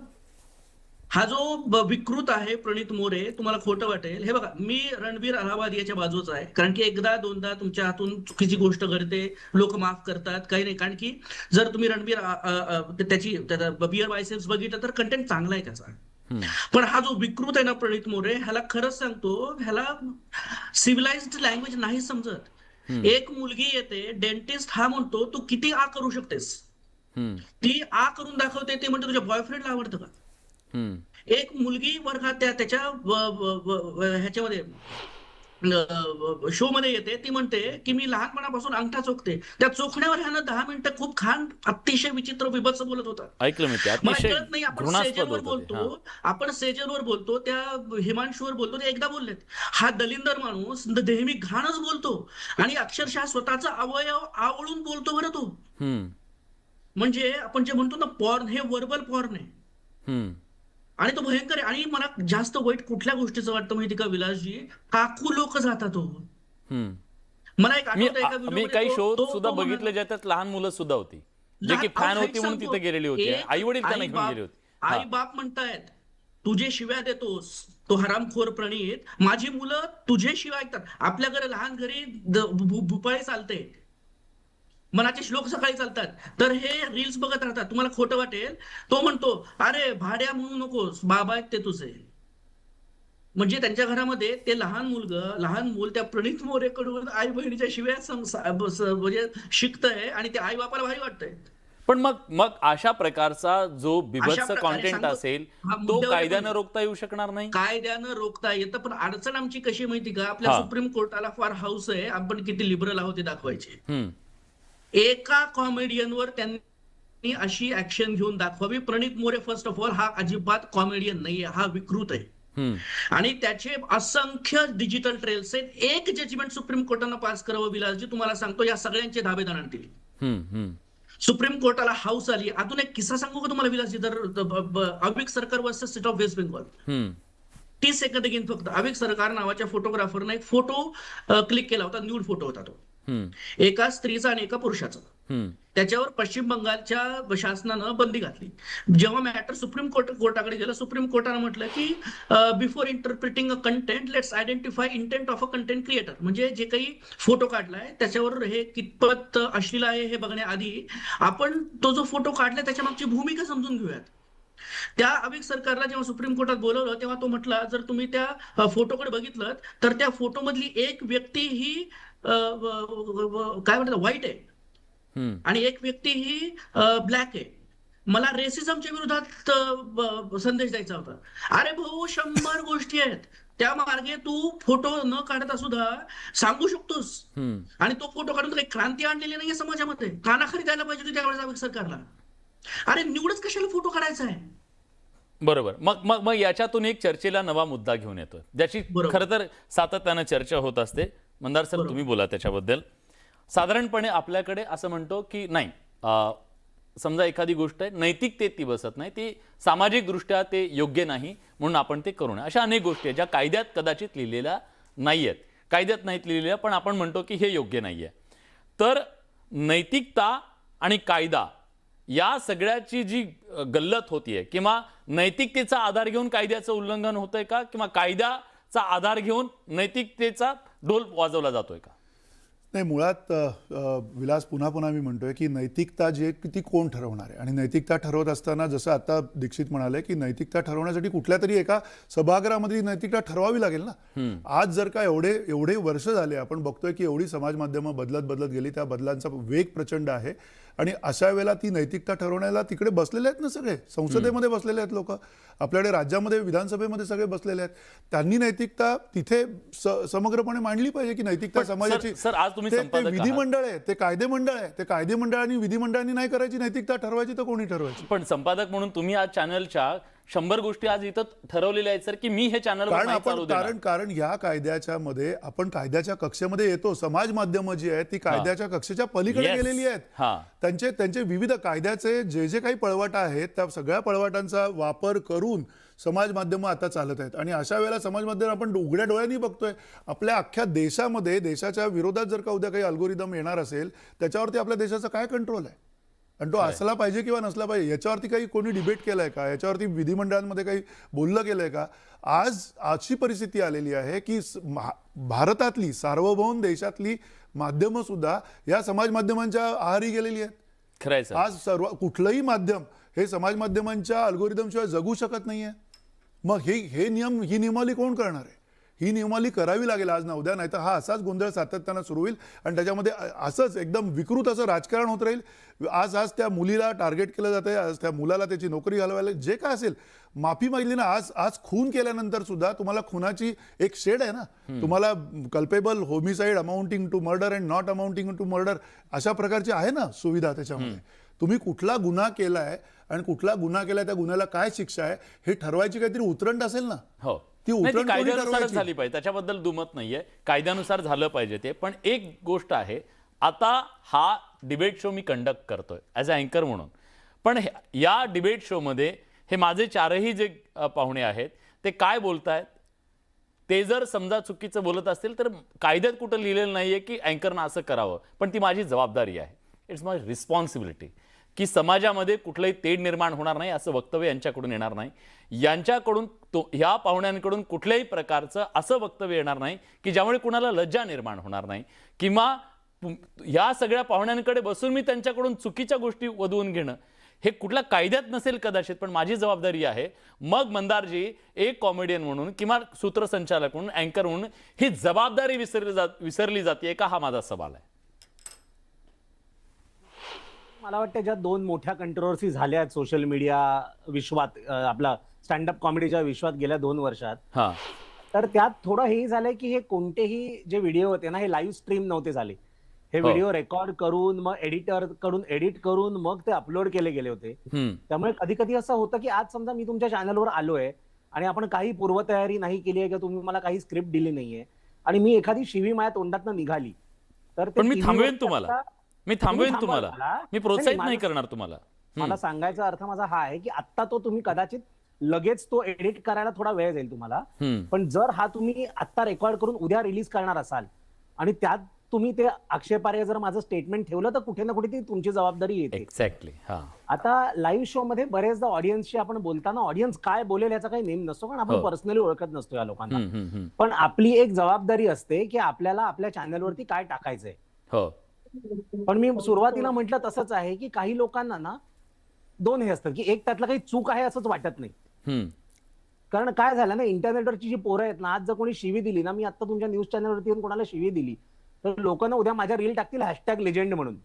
हा जो विकृत आहे प्रणित मोरे, तुम्हाला खोटं वाटेल, हे बघा मी रणबीर अलाहाबादी याच्या बाजूचा आहे. कारण की एकदा दोनदा तुमच्या हातून चुकीची गोष्ट घडते, लोक माफ करतात, काही नाही. कारण की जर तुम्ही रणबीर त्याची बिअर बायसेप्स बघितलं तर कंटेंट चांगला आहे त्याचा. पण हा जो विकृत आहे ना प्रणित मोरे, ह्याला खरंच सांगतो, ह्याला सिव्हिलाइज्ड लँग्वेज नाही समजत. एक मुलगी येते, डेंटिस्ट हा म्हणतो तू किती आ करू शकतेस, ती आ करून दाखवते, ते म्हणते तुझ्या बॉयफ्रेंडला आवडतं का. एक मुलगी वर्गात त्याच्या ह्याच्यामध्ये शो मध्ये येते, ती म्हणते की मी लहानपणापासून अंगठा चोखते. त्या चोखण्यावर ह्यानं 10 मिनिटं खूप खान अतिशय विचित्र विभत्स बोलत होता. ऐकलं मी ते. मला कळत नाही, आपण सेजलवर बोलतो, त्या हिमांशूवर बोलतो, ते एकदा बोललेत. हा दलिंदर माणूस नेहमी घाणच बोलतो आणि अक्षरशः स्वतःचा अवयव आवळून बोलतो बरं तो. म्हणजे आपण जे म्हणतो ना पॉर्न, हे वर्बल पॉर्न आहे आणि तो भयंकर आहे. आणि मला जास्त वाईट कुठल्या गोष्टीचं वाटतं माहिती का विलासजी, काकू लोक जातात. मला एक आठवतं, मी काही शो सुद्धा बघितले ज्याच्यात लहान मुलं सुद्धा होती. जे की फॅन अहो, होती म्हणून सांगतो. तिथे गेलेली होती, एक आई वडील त्यांना आई घेऊन बाप- गेले होते. आई बाप म्हणतायत तुझे शिव्या देतोस तो हरामखोर प्रणित, माझी मुलं तुझे शिव्या ऐकतात. आपल्याकडे लहान घरी भुपाळे चालते, मनाचे श्लोक सकाळी चालतात, तर हे रील्स बघत राहतात. तुम्हाला खोटं वाटेल, तो म्हणतो अरे भाड्या म्हणू नकोस, बाबा आहेत ते तुझे. म्हणजे त्यांच्या घरामध्ये ते लहान मूल त्या प्रणित मोरेकडून आई बहिणीच्या शिव्या म्हणजे शिकतंय आणि ते आई बापाला भारी वाटतंय. पण मग अशा प्रकारचा जो बिभत्स प्रकारे कॉन्टेंट सांगतो, असेल हा तो मुद्द्यावर कायद्यानं येतो. रोखता येऊ शकणार नाही. कायद्यानं रोखता येतं, पण अडचण आमची कशी माहिती का, आपल्या हा. सुप्रीम कोर्टाला फार हाऊस आहे आपण किती लिबरल आहोत ते दाखवायचे. हम्म. एका कॉमेडियनवर त्यांनी अशी ऍक्शन घेऊन दाखवावी. प्रणित मोरे फर्स्ट ऑफ ऑल हा अजिबात कॉमेडियन नाहीये, हा विकृत आहे. हम्म. आणि त्याचे असंख्य डिजिटल ट्रेल्स आहेत. एक जजमेंट सुप्रीम कोर्टानं पास करावं विलासजी, तुम्हाला सांगतो या सगळ्यांचे धाबेदार आणतील. हम्म. हम्म. सुप्रीम कोर्टाला हाऊस आली. अजून एक किस्सा सांगू का तुम्हाला विलासजी, तर Avik Sarkar versus state of West Bengal. Hmm. 30 second घेईन फक्त. अविक सरकार नावाच्या फोटोग्राफरने एक फोटो क्लिक केला होता, न्यूड फोटो होता तो, हम्म. एका स्त्रीचा आणि एका पुरुषाचा. हम्म. त्याच्यावर पश्चिम बंगालच्या शासनानं बंदी घातली. जेव्हा मॅटर सुप्रीम कोर्टाकडे गेलं, सुप्रीम कोर्टानं म्हटलं की before interpreting a content let's identify intent of a content creator. म्हणजे जे काही फोटो काढलाय त्याच्यावर हे कितपत अश्लील आहे हे बघण्याआधी आपण तो जो फोटो काढलाय त्याच्या मागची भूमिका समजून घेऊयात. त्या अविक सरकारला जेव्हा सुप्रीम कोर्टात बोलवलं तेव्हा तो म्हटला, जर तुम्ही त्या फोटोकडे बघितलं तर त्या फोटोमधली एक व्यक्ती ही काय म्हणतात व्हाईट आहे हम्म. आणि एक व्यक्ती ही ब्लॅक आहे. मला रेसिझमच्या विरोधात संदेश द्यायचा होता. अरे भाऊ 100 गोष्टी आहेत त्या मार्गे तू फोटो न काढता सुद्धा सांगू शकतोस. हम्म. आणि तो फोटो काढून काही क्रांती आणलेली नाहीये समाजामध्ये. कानाखाली द्यायला पाहिजे होती त्यावेळेस अविक सरकारला. अरे निवडच कशाला फोटो काढायचा आहे. बरोबर. मग मग मग याच्यातून एक चर्चेला नवा मुद्दा घेऊन येतोय, ज्याची बरोबर. खरं तर सातत्यानं चर्चा होत असते. मंदार सर, तुम्ही बोला त्याच्याबद्दल. साधारणपणे आपल्याकडे असं म्हणतो की नाही, समजा एखादी गोष्ट आहे नैतिकतेत ती बसत नाही, ती सामाजिक दृष्ट्या ते योग्य नाही म्हणून आपण ते करू नये. अशा अनेक गोष्टी आहेत ज्या कायद्यात कदाचित लिहिलेल्या नाही आहेत, कायद्यात नाहीत लिहिलेल्या, पण आपण म्हणतो की हे योग्य नाही आहे. तर नैतिकता आणि कायदा या सगळ्याची जी गल्लत होतीये, किंवा नैतिकतेचा आधार घेऊन कायद्याचं उल्लंघन होतंय का, किंवा कायद्याचा आधार घेऊन नैतिकतेचा ढोल वाजवला जातोय का? नाही, मुळात विलास, पुन्हा पुन्हा मी म्हणतोय की नैतिकता जी आहे ती कोण ठरवणार आहे. आणि नैतिकता ठरवत असताना जसं आता दीक्षित म्हणाले की नैतिकता ठरवण्यासाठी कुठल्या तरी एका सभागृहामध्ये नैतिकता ठरवावी लागेल ना. आज जर का एवढे वर्ष झाले आपण बघतोय की एवढी समाज माध्यमं बदलत गेली, त्या बदलांचा वेग प्रचंड आहे. आणि अशा वेळेला ती नैतिकता ठरवण्याला तिकडे बसलेले आहेत ना, सगळे संसदेमध्ये बसलेले आहेत लोक, आपल्याकडे राज्यामध्ये विधानसभेमध्ये सगळे बसलेले आहेत. त्यांनी नैतिकता तिथे समग्रपणे मांडली पाहिजे की नैतिकता समाजाची. सर, आज तुम्ही ते संपादक आहात. विधिमंडळ आहे, ते कायदेमंडळ आहे. ते कायदेमंडळाने विधिमंडळाने नाही करायची नैतिकता ठरवायची तर कोणी ठरवायची? पण संपादक म्हणून तुम्ही आज चॅनलच्या 100 गोष्टी आज इथं ठरवलेल्या आहेत सर, की मी हे चॅनल कारण या कायद्याच्या मध्ये आपण कायद्याच्या कक्षेमध्ये येतो. समाज माध्यमं जी आहेत ती कायद्याच्या कक्षेच्या पलीकडे Yes. गेलेली आहेत. त्यांचे विविध कायद्याचे जे काही पळवाटा आहेत त्या सगळ्या पळवाटांचा वापर करून समाज माध्यमं आता चालत आहेत. आणि अशा वेळेला समाज माध्यम आपण उघड्या डोळ्यांनी बघतोय. आपल्या अख्ख्या देशामध्ये देशाच्या विरोधात जर का उद्या काही अल्गोरिदम येणार असेल त्याच्यावरती आपल्या देशाचा काय कंट्रोल आहे? आणि तो असला पाहिजे किंवा नसला पाहिजे याच्यावरती काही कोणी डिबेट केलाय का? याच्यावरती विधिमंडळांमध्ये काही बोललं गेलंय का? आज अशी परिस्थिती आलेली आहे की भारतातली सार्वभौम देशातली माध्यमं सुद्धा या समाज माध्यमांच्या आहारी गेलेली आहेत. खरंय सर. आज कुठलंही माध्यम हे समाज माध्यमांच्या अल्गोरिदम शिवाय जगू शकत नाहीये. मग ही नियमावली कोण करणार आहे? ही नियमावली करावी लागेल आज ना उद्या, नाही तर हा असाच गोंधळ सातत्यानं सुरू होईल आणि त्याच्यामध्ये असंच एकदम विकृत असं राजकारण होत राहील. आज त्या मुलीला टार्गेट केलं जातंय, आज त्या मुलाला त्याची नोकरी घालवायला जे काय असेल, माफी मागली ना. आज खून केल्यानंतर सुद्धा तुम्हाला खुनाची एक शेड आहे ना, तुम्हाला culpable homicide amounting to murder and not amounting to murder अशा प्रकारची आहे ना सुविधा त्याच्यामध्ये. तुम्ही कुठला गुन्हा केलाय आणि कुठला गुन्हा केलाय, त्या गुन्ह्याला काय शिक्षा आहे हे ठरवायची काहीतरी उतरंड असेल ना. हो, ती नाही, ती उतरंड कोणी कायद्यानुसारच ठरवायची? झाली पाहिजे, त्याच्याबद्दल दुमत नाहीये. कायद्यानुसार झालं पाहिजे ते. पण एक गोष्ट आहे, आता हा डिबेट शो मी कंडक्ट करतोय ॲज अ अँकर म्हणून, पण या डिबेट शोमध्ये हे माझे चारही जे पाहुणे आहेत ते काय बोलतायत, ते जर समजा चुकीचं बोलत असतील तर कायद्यात कुठं लिहिलेलं नाहीये की अँकरनं असं करावं, पण ती माझी जबाबदारी आहे. इट्स माय रिस्पॉन्सिबिलिटी की समाजामध्ये कुठलंही तेढ निर्माण होणार नाही असं वक्तव्य यांच्याकडून येणार नाही. यांच्याकडून ह्या पाहुण्यांकडून कुठल्याही प्रकारचं असं वक्तव्य येणार नाही की ज्यामुळे कुणाला लज्जा निर्माण होणार नाही, किंवा ह्या सगळ्या पाहुण्यांकडे बसून मी त्यांच्याकडून चुकीच्या गोष्टी वधवून घेणं हे कुठल्या कायद्यात नसेल कदाचित, पण माझी जबाबदारी आहे. मग मंदारजी एक कॉमेडियन म्हणून किंवा सूत्रसंचालक म्हणून, अँकर म्हणून ही जबाबदारी विसरली जाते का, हा माझा सवाल आहे. मला वाटतं ज्या 2 मोठ्या कंट्रोवर्सी झाल्या आहेत सोशल मीडिया विश्वात, आपला स्टँडअप कॉमेडीच्या विश्वात गेल्या 2 वर्षात, हा, तर त्यात थोडं हे झालंय की हे कोणतेही जे व्हिडिओ होते ना हे लाईव्ह स्ट्रीम नव्हते झाले. हे व्हिडिओ रेकॉर्ड करून मग एडिटर कडून एडिट करून मग ते अपलोड केले गेले होते. त्यामुळे कधी कधी असं होतं की आज समजा मी तुमच्या चॅनलवर आलोय आणि आपण काही पूर्वतयारी नाही केली आहे किंवा तुम्ही मला काही स्क्रिप्ट दिली नाहीये आणि मी एखादी शिवी माझ्या तोंडातनं निघाली तर पण मी थांबवेन तुम्हाला, मी प्रोत्साहित नाही करणार तुम्हाला. मला सांगायचा अर्थ माझा हा आहे की आता तो तुम्ही कदाचित लगेच तो एडिट करायला थोडा वेळ जाईल तुम्हाला, पण जर हा तुम्ही आता रेकॉर्ड करून उद्या रिलीज करणार असाल आणि त्यात तुम्ही ते आक्षेपार्ह जर माझं स्टेटमेंट ठेवलं तर कुठे ना कुठे ती तुमची जबाबदारी येते. एक्झॅक्टली. आता लाईव्ह शो मध्ये बरेचदा ऑडियन्सशी आपण बोलताना ऑडियन्स काय बोलेल याचा काही नेम नसतो, कारण आपण पर्सनली ओळखत नसतो या लोकांना. पण आपली एक जबाबदारी असते की आपल्याला आपल्या चॅनलवरती काय टाकायचंय. पण मी सुरुवातीला म्हटलं तसंच आहे की काही लोकांना ना 2 हे असतं की एक त्यातलं काही चूक आहे असंच वाटत नाही. कारण काय झालं ना, इंटरनेटवरची जी पोरं आहेत ना, आज जर कोणी शिवी दिली ना, मी आता तुमच्या न्यूज चॅनलवरती येऊन कोणाला शिवी दिली तर लोकांना उद्या माझ्या रील टाकतील #लेजेंड म्हणून.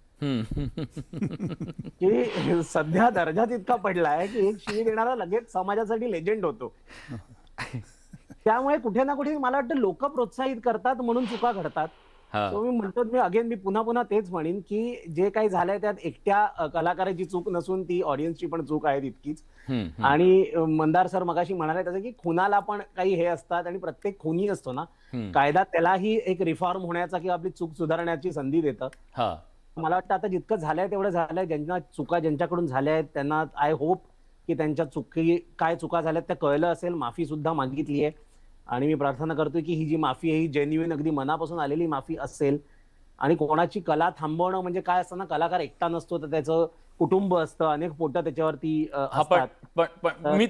की सध्या दर्जाच इतका पडलाय की एक शिवी देणारा लगेच समाजासाठी लेजेंड होतो. त्यामुळे कुठे ना कुठे मला वाटतं लोक प्रोत्साहित करतात म्हणून चुका घडतात. मी पुन्हा तेच म्हणेन की जे काही झालंय त्यात एकट्या कलाकाराची चूक नसून ती ऑडियन्सची पण चूक आहे तितकीच. आणि मंदार सर मगाशी म्हणाले तसं की खुनाला पण काही हे असतात आणि प्रत्येक खुनी असतो ना, कायदा त्यालाही एक रिफॉर्म होण्याचा किंवा आपली चूक सुधारण्याची संधी देतं. मला वाटतं आता जितकं झालंय तेवढं झालंय. ज्यांना चुका ज्यांच्याकडून झाल्या आहेत त्यांना आय होप की त्यांच्या काय चुका झाल्यात त्या कळलं असेल, माफी सुद्धा मागितली आहे. आणि मी प्रार्थना करतोय की ही जी माफी आहे ही जेन्युइन अगदी मनापासून आलेली माफी असेल. आणि कोणाची कला थांबवणं म्हणजे काय असतं ना, कलाकार एकटा नसतो तर त्याचं कुटुंब असतं, अनेक पोटं त्याच्यावरती असतात.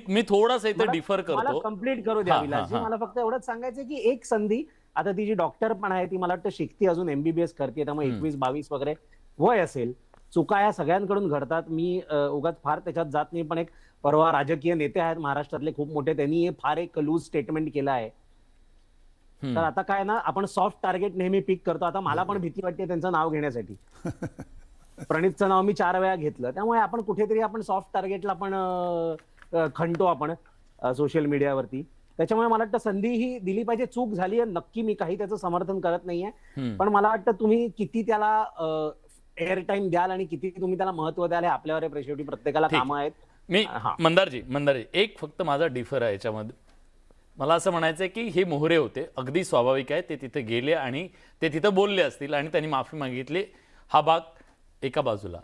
मी थोडासा इथे डिफर करतो. मला कंप्लीट करू द्या विलासजी. मला फक्त एवढंच सांगायचं की एक संधी, आता ती जी डॉक्टर पण आहे ती मला वाटतं शिकती, अजून MBBS करते, त्यामुळे 21-22 वगैरे वय असेल. चुका या सगळ्यांकडून घडतात. मी उगाच फार त्याच्यात जात नाही. पण एक परवा राजकीय नेते आहेत महाराष्ट्रातले खूप मोठे, त्यांनी फार एक लूज स्टेटमेंट केलं आहे. तर आता काय ना, आपण सॉफ्ट टार्गेट नेहमी पिक करतो. आता मला पण भीती वाटते त्यांचं नाव घेण्यासाठी. प्रणितचं नाव मी 4 वेळा घेतलं, त्यामुळे आपण कुठेतरी आपण सॉफ्ट टार्गेटला पण खणतो आपण सोशल मीडियावरती. त्याच्यामुळे मला वाटतं संधी ही दिली पाहिजे. चूक झाली आहे नक्की, मी काही त्याचं समर्थन करत नाहीये, पण मला वाटतं तुम्ही किती त्याला एअर टाइम द्याल आणि किती तुम्ही त्याला महत्व द्याल हे आपल्यावर आहे. शेवटी प्रत्येकाला कामं आहेत. मी मंदारजी एक फक्त माझा डिफर आहे याच्यामध्ये. मला असं म्हणायचंय की हे मोहरे होते, अगदी स्वाभाविक आहे, ते तिथे गेले आणि ते तिथं बोलले असतील आणि त्यांनी माफी मागितली, हा भाग एका बाजूला.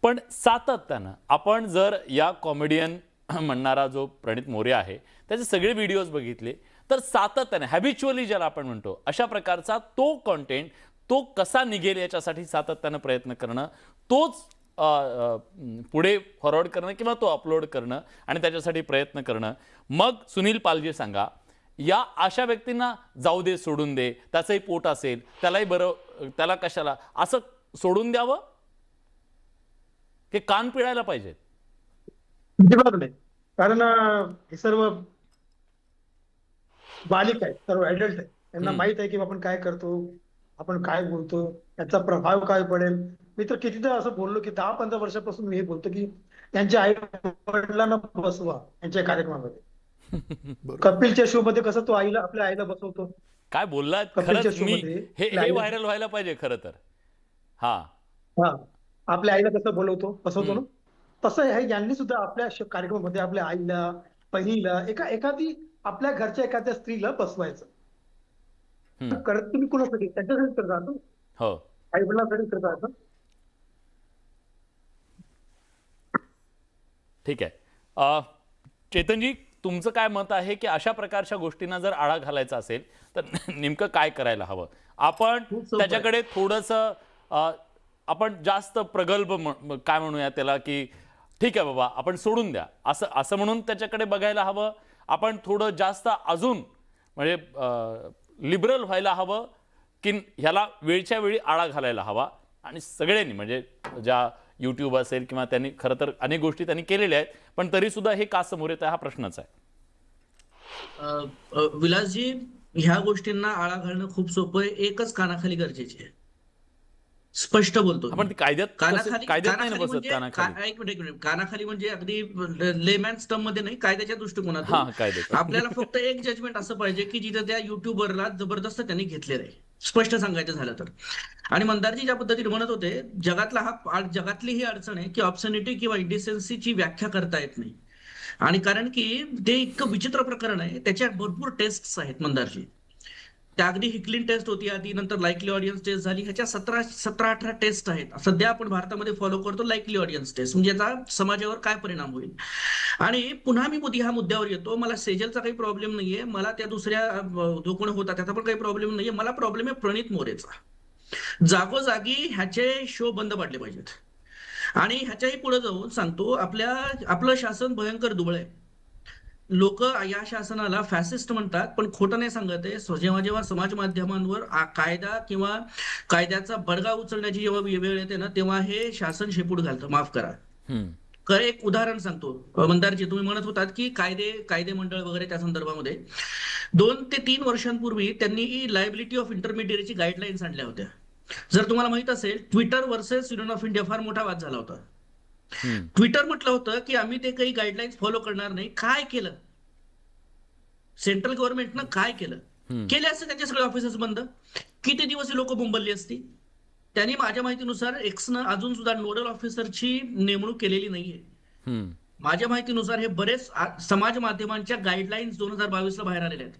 पण सातत्यानं आपण जर या कॉमेडियन म्हणणारा जो प्रणित मोरे आहे त्याचे सगळे व्हिडिओज बघितले तर सातत्याने हॅबिच्युअली ज्याला आपण म्हणतो अशा प्रकारचा तो कंटेंट तो कसा निघेल याच्यासाठी सातत्यानं प्रयत्न करणं, तोच पुढे फॉरवर्ड करणं किंवा तो अपलोड करणं आणि त्याच्यासाठी प्रयत्न करणं. मग सुनील पालजी सांगा, या अशा व्यक्तींना जाऊ दे, सोडून दे, त्याचंही पोट असेल, त्यालाही बरं, त्याला कशाला असं सोडून द्यावं की कान पिळायला पाहिजेत? अजिबात नाही. कारण हे सर्व बालिक आहेत, सर्व ऍडल्ट आहेत. त्यांना माहित आहे की आपण काय करतो, आपण काय बोलतो, त्याचा प्रभाव काय पडेल. मी तर कितीदा असं बोललो की 10-15 वर्षापासून मी हे बोलतो की त्यांच्या आई वडिलांना बसवा यांच्या कार्यक्रमामध्ये. कपिलच्या शो मध्ये कसं तो आपल्या आईला बसवतो. काय बोललात, कपिलच्या शो मध्ये हे व्हायरल व्हायला पाहिजे खरं तर. आपल्या आईला कसं बसवतो ना, तसं यांनी सुद्धा आपल्या कार्यक्रमामध्ये आपल्या आईला, बहिणीला, एखादी आपल्या घरच्या एखाद्या स्त्रीला बसवायचं. करत तुम्ही कुणासाठी? त्यांच्यासाठी करता ना, आई वडिलांसाठी करता. ठीक आहे. चेतनजी, तुमचं काय मत आहे की अशा प्रकारच्या गोष्टींना जर आळा घालायचा असेल तर नेमकं काय करायला हवं? आपण त्याच्याकडे थोडंसं आपण जास्त प्रगल्भ काय म्हणूया त्याला, की ठीक आहे बाबा आपण सोडून द्या असं म्हणून त्याच्याकडे बघायला हवं? आपण थोडं जास्त अजून म्हणजे लिबरल व्हायला हवं, की ह्याला वेळच्या वेळी आळा घालायला हवा आणि सगळ्यांनी म्हणजे ज्या यूट्यूब असेल किंवा त्यांनी खरं तर अनेक गोष्टी त्यांनी केलेल्या आहेत, पण तरी सुद्धा हे का समोर येत आहे हा प्रश्नच आहे. विलासजी, ह्या गोष्टींना आळा घालणं खूप सोपं आहे. एकच कानाखाली गरजेची आहे. स्पष्ट बोलतो आपण ती कायद्यात कानाखाली नाही ना बसत. म्हणजे कानाखाली एक मिनिट कानाखाली म्हणजे अगदी लेमॅन टर्म मध्ये नाही, कायद्याच्या हा दृष्टिकोनातून कायद्यात आपल्याला फक्त एक जजमेंट असं पाहिजे की जिथे त्या युट्यूबरला जबरदस्त त्यांनी घेतलेलं आहे, स्पष्ट सांगायचं झालं तर. आणि मंदारजी ज्या पद्धतीने म्हणत होते, जगातली ही अडचण आहे की ऑब्सॅनिटी किंवा इंडिसेन्सीची व्याख्या करता येत नाही. आणि कारण की ते इतकं विचित्र प्रकरण आहे, त्याच्या भरपूर टेस्ट आहेत मंदारजी. त्या अगदी हिकलिन टेस्ट होती आधी, नंतर लाईकली ऑडियन्स टेस्ट झाली, ह्याच्या 17-18 टेस्ट आहेत. सध्या आपण भारतामध्ये फॉलो करतो लाईकली ऑडियन्स टेस्ट, म्हणजे याचा समाजावर काय परिणाम होईल. आणि पुन्हा मी ह्या मुद्द्यावर येतो. मला सेजलचा काही प्रॉब्लेम नाहीये, मला त्या दुसऱ्या जो कोण होता त्याचा पण काही प्रॉब्लेम नाहीये. मला प्रॉब्लेम आहे प्रणित मोरेचा. जागोजागी ह्याचे शो बंद पडले पाहिजेत. आणि ह्याच्याही पुढे जाऊन सांगतो, आपलं शासन भयंकर दुबळ आहे. लोक या शासनाला फॅसिस्ट म्हणतात, पण खोटं नाही सांगत आहे. जेव्हा समाज माध्यमांवर कायदा किंवा कायद्याचा बडगा उचलण्याची जेव्हा वेळ येते ना, तेव्हा हे शासन शेपूट घालतं. माफ करा. एक उदाहरण सांगतो मंदारजी, तुम्ही म्हणत होतात की कायदे मंडळ वगैरे त्या संदर्भामध्ये 2 ते 3 वर्षांपूर्वी त्यांनी लायबिलिटी ऑफ इंटरमिडिएटची गाईडलाईन्स आणल्या होत्या. जर तुम्हाला माहित असेल, Twitter versus union of India फार मोठा वाद झाला होता. ट्विटर म्हटलं होतं की आम्ही ते काही गाईडलाईन्स फॉलो करणार नाही. काय केलं सेंट्रल गव्हर्नमेंटनं? काय केले असते त्यांचे सगळे ऑफिसेस बंद. किती दिवस लोक बोंबलली असती. त्यांनी माझ्या माहितीनुसार एक्सनं अजून सुद्धा नोडल ऑफिसरची नेमणूक केलेली नाहीये. माझ्या माहितीनुसार हे बरेच समाज माध्यमांच्या गाईडलाईन्स 2022 ला बाहेर आलेल्या आहेत.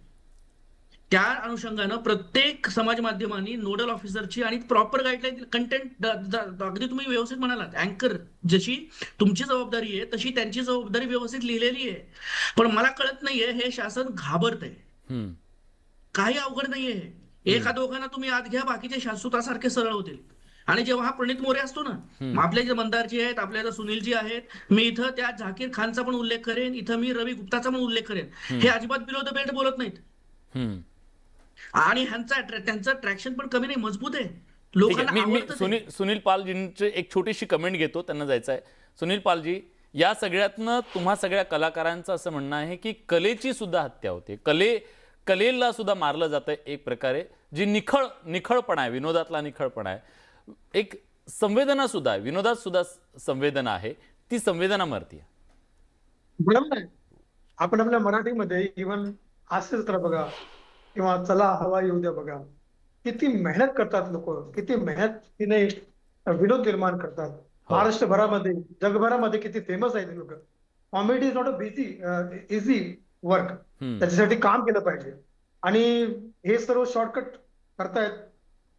त्या अनुषंगानं प्रत्येक समाज माध्यमांनी नोडल ऑफिसरची आणि प्रॉपर गाईडलाईन कंटेंट अगदी तुम्ही व्यवस्थित म्हणालात, अँकर जशी तुमची जबाबदारी आहे तशी त्यांची जबाबदारी व्यवस्थित लिहिलेली आहे. पण मला कळत नाहीये हे शासन घाबरतंय. काही अवघड नाहीये. एका दोघांना तुम्ही आत घ्या, बाकीचे शाश्वतासारखे सरळ होतील. आणि जेव्हा हा प्रणित मोरे असतो ना, आपले जे मंदारजी आहेत, आपल्या सुनीलजी आहेत, मी इथं त्या झाकीर खानचा पण उल्लेख करेन, इथं मी रवी गुप्ताचा पण उल्लेख करेन. हे अजिबात बिलो द बेल्ट बोलत नाहीत. आणि त्यांचं ट्रॅक्शन पण कमी नाही, मजबूत आहे. लोकांना आवडतं. सुनील पालजींची एक छोटीशी कमेंट घेतो, त्यांना जायचं आहे. सुनील पालजी, या सगळ्यातनं तुम्हा सगळ्या कलाकारांचं असं म्हणणं आहे की कलेची सुद्धा हत्या होते, कलेला सुद्धा मारलं जातं एक प्रकारे. जी निखळपणा आहे, विनोदातला निखळपणा आहे, एक संवेदना सुद्धा आहे, विनोदात सुद्धा संवेदना आहे, ती संवेदना मरते. बरोबर आहे. आपण आपल्या मराठीमध्ये इव्हन हास्यचित्र बघा किंवा चला हवा येऊ द्या बघा, किती मेहनत करतात लोक, किती मेहनतीने विनोद निर्माण करतात. महाराष्ट्रभरामध्ये, जगभरामध्ये किती फेमस आहेत लोक. Comedy is not a easy work. त्याच्यासाठी काम केलं पाहिजे. आणि हे सर्व शॉर्टकट करतायत,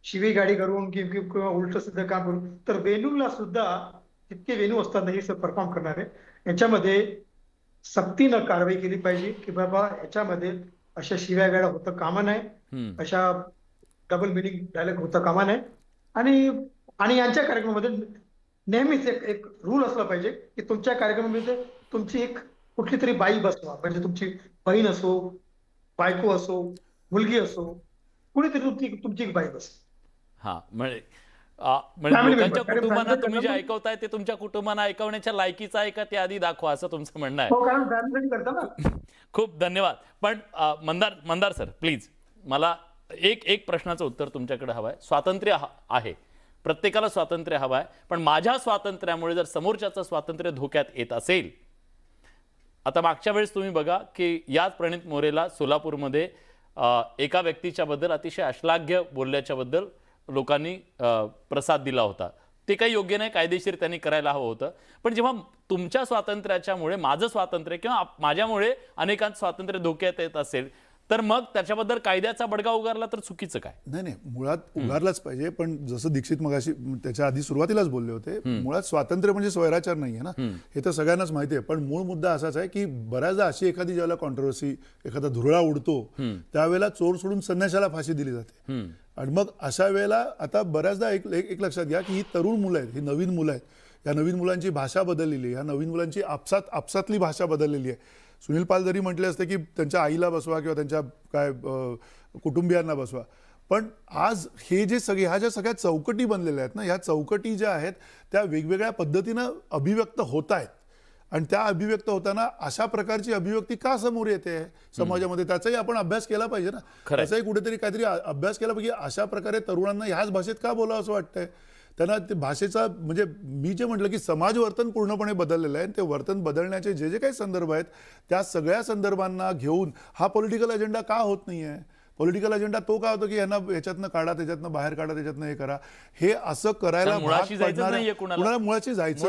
शिवी गाडी करून किंवा उलट सिद्ध काम करून. तर वेणूला सुद्धा तितके वेणू असतात हे परफॉर्म करणारे. याच्यामध्ये सक्तीनं कारवाई केली पाहिजे की बाबा याच्यामध्ये अशा शिव्या गाड्या होतं कामा नये, अशा डबल मिनिंग डायलॉग होता कामा नये. आणि यांच्या कार्यक्रमामध्ये नेहमीच एक रूल असला पाहिजे की तुमच्या कार्यक्रमामध्ये तुमची एक कुठली तरी बाई बसवा. म्हणजे तुमची बहीण असो, बायको असो, मुलगी असो, कुणीतरी तुमची एक बाई बस. हा म्हणजे लोकांच्या कुटुंबांना तुम्ही जे ऐकवताय ते तुमच्या कुटुंबांना ऐकवण्याच्या लायकीचं आहे का ते आधी दाखवा, असं तुमचं म्हणणं आहे. कारण फॅमिली करता ना. खूप धन्यवाद. पण मंदार सर, प्लीज मला एक प्रश्नाचं उत्तर तुमच्याकडे हवं आहे. स्वातंत्र्य आहे, प्रत्येकाला स्वातंत्र्य हवं आहे, पण माझ्या स्वातंत्र्यामुळे जर समोरच्याचं स्वातंत्र्य धोक्यात येत असेल. आता मागच्या वेळेस तुम्ही बघा की याच प्रणित मोरेला सोलापूरमध्ये एका व्यक्तीच्या बद्दल अतिशय अश्लाघ्य बोलल्याच्या बद्दल लोकांनी प्रसाद दिला होता. ते काही योग्य नाही, कायदेशीर त्यांनी करायला हवं होतं. पण जेव्हा तुमच्या स्वातंत्र्याच्यामुळे माझं स्वातंत्र्य किंवा माझ्यामुळे अनेकांचं स्वातंत्र्य धोक्यात येत असेल, तर मग त्याच्याबद्दल कायद्याचा बडगा उगारला तर चुकीचं काय? नाही, मुळात उगारलाच पाहिजे. पण जसं दीक्षित मगाशी त्याच्या आधी सुरुवातीलाच बोलले होते, मुळात स्वातंत्र्य म्हणजे स्वैराचार नाहीये ना, हे तर सगळ्यांनाच माहिती आहे. पण मूळ मुद्दा असाच आहे की बऱ्याचदा अशी एखादी ज्याला कॉन्ट्रोवर्सी, एखादा धुरळा उडतो, त्यावेळेला चोर सोडून संन्याशाला फाशी दिली जाते. आणि मग अशा वेळेला आता बऱ्याचदा एक लक्षात घ्या की ही तरुण मुलं आहेत, ही नवीन मुलं आहेत, या नवीन मुलांची भाषा बदललेली आहे, या नवीन मुलांची आपसातली भाषा बदललेली आहे. सुनील पाल जरी म्हटले असते की त्यांच्या आईला बसवा किंवा त्यांच्या काय कुटुंबियांना बसवा, पण आज हे जे ह्या ज्या सगळ्या चौकटी बनलेल्या आहेत ना, ह्या चौकटी ज्या आहेत त्या वेगवेगळ्या पद्धतीनं अभिव्यक्त होत आहेत. आणि त्या अभिव्यक्त होताना अशा प्रकारची अभिव्यक्ती का समोर येते समाजामध्ये, त्याचाही आपण अभ्यास केला पाहिजे ना. त्याचाही कुठेतरी काहीतरी अभ्यास केला पाहिजे. अशा प्रकारे तरुणांना ह्याच भाषेत का बोलावं असं वाटतंय त्यांना. ते भाषेचा म्हणजे मी जे म्हटलं की समाज वर्तन पूर्णपणे बदललेलं आहे. ते वर्तन बदलण्याचे जे काही संदर्भ आहेत त्या सगळ्या संदर्भांना घेऊन हा पॉलिटिकल अजेंडा का होत नाहीये. पॉलिटिकल अजेंडा तो का होतो की यांना याच्यातनं काढा, त्याच्यातनं बाहेर काढा, त्याच्यातनं हे करा. हे असं करायला कुणाला मुळाशी जायचं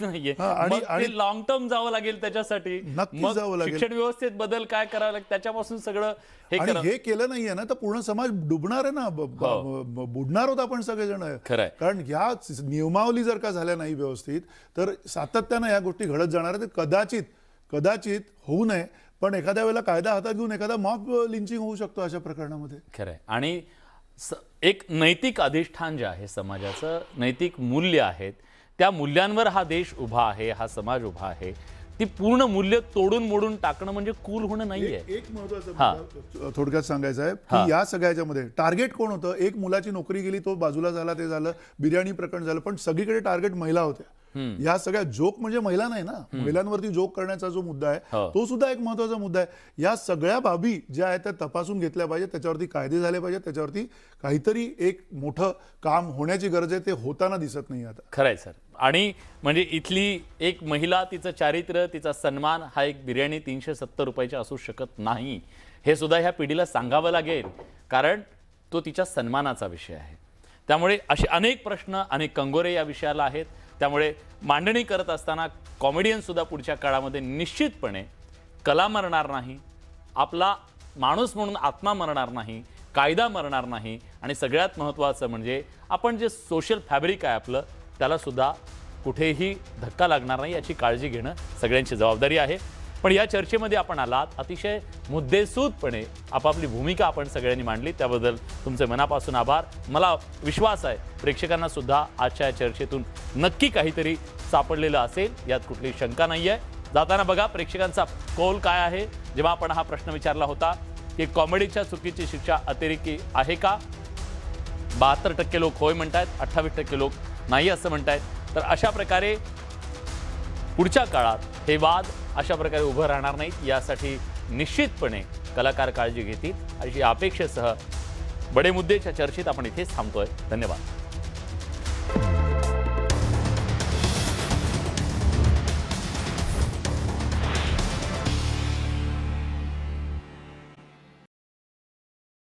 नाहीये. आणि लॉंग टर्म जावं लागेल त्याच्यासाठी, नक्कीच जावं लागेल. शिक्षण व्यवस्थेत बदल काय करावं लागेल त्याच्यापासून सगळं हे केलं नाहीये ना तर पूर्ण समाज डुबणार आहे ना, बुडणार होत आपण सगळेजण. कारण ह्या नियमावली जर का झाल्या नाही व्यवस्थित तर सातत्यानं ह्या गोष्टी घडत जाणार आहेत. कदाचित होऊ नये, पण एखाद्या वेळेला कायदा हातात घेऊन एखादा मॉब लिंचिंग होऊ शकतो अशा प्रकरणामध्ये. खरंय. आणि एक नैतिक अधिष्ठान जे आहे समाजाचं, नैतिक मूल्य आहेत, त्या मूल्यांवर हा देश उभा आहे, हा समाज उभा आहे. ती पूर्ण मूल्य तोडून मोडून टाकणं म्हणजे कूल होणं नाहीये. एक महत्वाचं थोडक्यात सांगायचं आहे की या सगळ्याच्यामध्ये टार्गेट कोण होतं. एक मुलाची नोकरी गेली, तो बाजूला झाला, ते झालं, बिर्याणी प्रकरण झालं, पण सगळीकडे टार्गेट महिला होत्या. या सगळ्या जोक म्हणजे महिला नाही ना, महिलांवरती जोक करण्याचा जो मुद्दा आहे तो सुद्धा एक महत्वाचा मुद्दा आहे. या सगळ्या बाबी ज्या आहेत त्या तपासून घेतल्या पाहिजेत, त्याच्यावरती कायदे झाले पाहिजेत, त्याच्यावरती काहीतरी एक मोठं काम होण्याची गरज आहे. ते होताना दिसत नाही आता. खरंय सर. आणि म्हणजे इथली एक महिला, तिचं चारित्र्य, तिचा सन्मान हा एक बिर्याणी 370 रुपयाची असू शकत नाही. हे सुद्धा ह्या पिढीला सांगावं लागेल, कारण तो तिच्या सन्मानाचा विषय आहे. त्यामुळे असे अनेक प्रश्न, अनेक कंगोरे या विषयाला आहेत. त्यामुळे मांडणी करत असताना कॉमेडियन सुद्धा पुढच्या काळामध्ये निश्चितपणे कला मरणार नाही, आपला माणूस म्हणून आत्मा मरणार नाही, कायदा मरणार नाही, आणि सगळ्यात महत्त्वाचं म्हणजे आपण जे सोशल फॅब्रिक आहे आपलं, त्याला सुद्धा कुठेही धक्का लागणार नाही याची काळजी घेणं सगळ्यांची जबाबदारी आहे. पण या चर्चेमध्ये आपण आलात, अतिशय मुद्देसूदपणे आपापली भूमिका आपण सगळ्यांनी मांडली, त्याबद्दल तुमचे मनापासून आभार. मला विश्वास आहे प्रेक्षकांना सुद्धा आजच्या या चर्चेतून नक्की काहीतरी सापडलेलं असेल, यात कुठली शंका नाही आहे. जाताना बघा प्रेक्षकांचा कौल काय आहे. जेव्हा आपण हा प्रश्न विचारला होता की कॉमेडीच्या चुकीची शिक्षा अतिरेकी आहे का, 72% लोक होय म्हणतायत, 28% लोक नाही असं म्हणतायत. तर अशा प्रकारे पुढच्या काळात हे वाद अशा प्रकारे उभं राहणार नाहीत, यासाठी निश्चितपणे कलाकार काळजी घेतील अशी अपेक्षेसह बडे मुद्देच्या चर्चेत आपण इथेच थांबतोय. धन्यवाद.